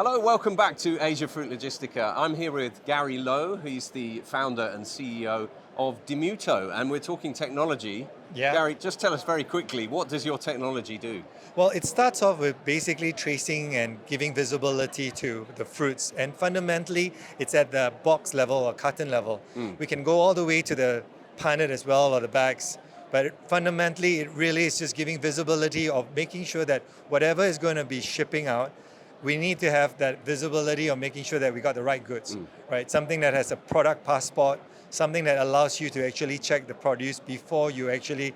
Hello, welcome back to Asia Fruit Logistica. I'm here with Gary Lowe, who's the founder and CEO of DiMuto, and we're talking technology. Yeah. Gary, just tell us very quickly, what does your technology do? Well, it starts off with basically tracing and giving visibility to the fruits. And fundamentally, it's at the box level or carton level. We can go all the way to the punnet as well or the bags. But fundamentally, it really is just giving visibility of making sure that whatever is going to be shipping out, we need to have that visibility of making sure that we got the right goods, right? Something that has a product passport, something that allows you to actually check the produce before you actually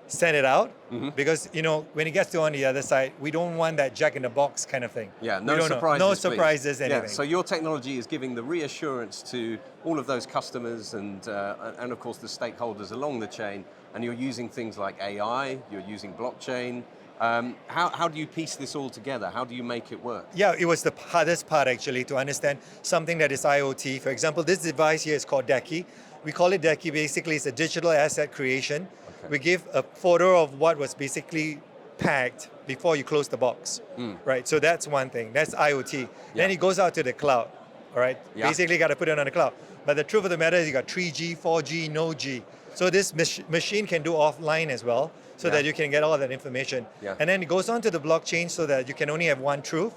send it out. Because, when it gets to on the other side, we don't want that jack in the box kind of thing. Yeah, We no don't know. surprises, No please. surprises, anything. Yeah, so your technology is giving the reassurance to all of those customers and of course the stakeholders along the chain, and you're using things like AI, you're using blockchain. How do you piece this all together? How do you make it work? Yeah, it was the hardest part actually to understand something that is IoT. For example, this device here is called DECI. We call it DECI, basically it's a digital asset creation. Okay. We give a photo of what was basically packed before you close the box, right? So that's one thing, that's IoT. Then it goes out to the cloud, all right? Yeah. Basically got to put it on the cloud. But the truth of the matter is you got 3G, 4G, no G. So this machine can do offline as well, so that you can get all that information. Yeah. And then it goes on to the blockchain so that you can only have one truth.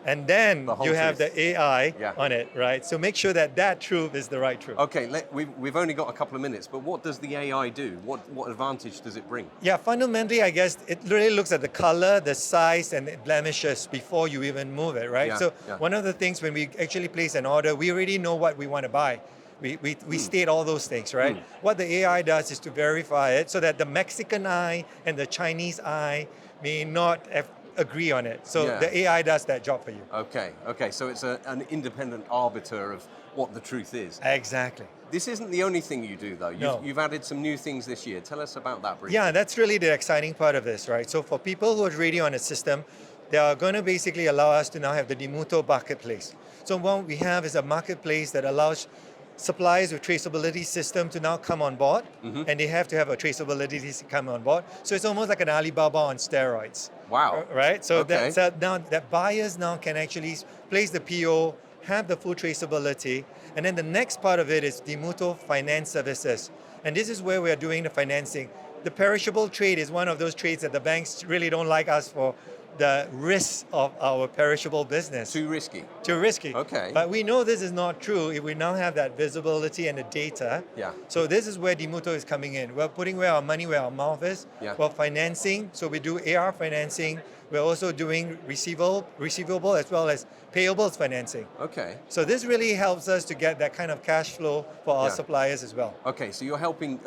And then The whole you have truth. the AI Yeah. on it, right? So make sure that that truth is the right truth. Okay, we've only got a couple of minutes, but what does the AI do? What advantage does it bring? Yeah, fundamentally, I guess it really looks at the color, the size, and the blemishes before you even move it, right? Yeah, So yeah. one of the things when we actually place an order, we already know what we want to buy. We state all those things, right? What the AI does is to verify it so that the Mexican eye and the Chinese eye may not agree on it. So Yeah. the AI does that job for you. Okay, so it's an independent arbiter of what the truth is. Exactly. This isn't the only thing you do, though. No. You've added some new things this year. Tell us about that briefly. Yeah, that's really the exciting part of this, right? So for people who are already on a system, they are going to basically allow us to now have the DiMuto marketplace. So what we have is a marketplace that allows suppliers with traceability system to now come on board, and they have to have a traceability system come on board. So it's almost like an Alibaba on steroids. Wow. Right? So Okay. now that buyers now can actually place the PO, have the full traceability, and then the next part of it is DiMuto Finance Services. And this is where we are doing the financing. The perishable trade is one of those trades that the banks really don't like us for the risks of our perishable business. Too risky. Too risky. Okay. But we know this is not true if we now have that visibility and the data. Yeah. So this is where DiMuto is coming in. We're putting where our money, where our mouth is. Yeah. We're financing, so we do AR financing. We're also doing receivable as well as payables financing. Okay. So this really helps us to get that kind of cash flow for our Yeah. suppliers as well. Okay, so you're helping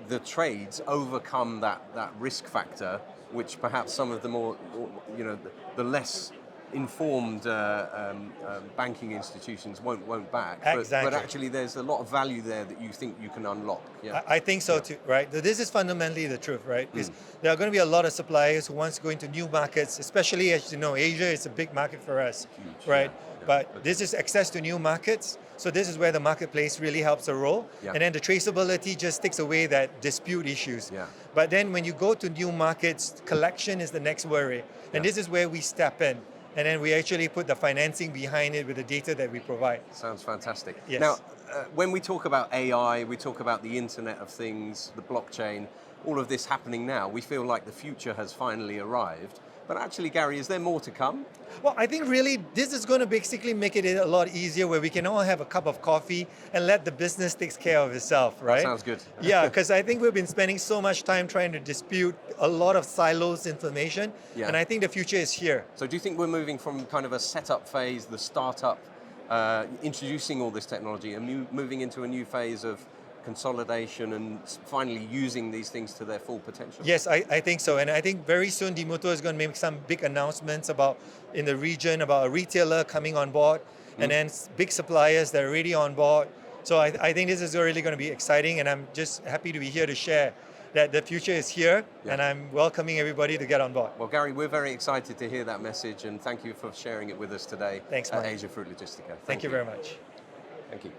the trades overcome that risk factor, which perhaps some of the more, the less informed banking institutions won't back. Exactly. But actually, there's a lot of value there that you think you can unlock. Yeah. I think so too, right? This is fundamentally the truth, right? Because there are going to be a lot of suppliers who want to go into new markets, especially as you know, Asia is a big market for us, Huge, right? yeah. But this is access to new markets. So this is where the marketplace really helps a role. Yeah. And then the traceability just takes away that dispute issues. Yeah. But then when you go to new markets, collection is the next worry. And Yeah. this is where we step in. And then we actually put the financing behind it with the data that we provide. Sounds fantastic. Yes. Now, when we talk about AI, we talk about the Internet of Things, the blockchain, all of this happening now, we feel like the future has finally arrived. But actually, Gary, is there more to come? Well, I think really this is going to basically make it a lot easier where we can all have a cup of coffee and let the business take care of itself, right? Sounds good. Yeah, because I think we've been spending so much time trying to dispute a lot of silos information, Yeah. and I think the future is here. So do you think we're moving from kind of a setup phase, the startup, introducing all this technology, and moving into a new phase of consolidation and finally using these things to their full potential? Yes, I think so. And I think very soon DiMuto is going to make some big announcements about in the region about a retailer coming on board and then big suppliers that are already on board. So I think this is really going to be exciting, and I'm just happy to be here to share that the future is here, and I'm welcoming everybody to get on board. Well, Gary, we're very excited to hear that message, and thank you for sharing it with us today. Thanks, at Mike. Asia Fruit Logistica. Thank you very much. Thank you.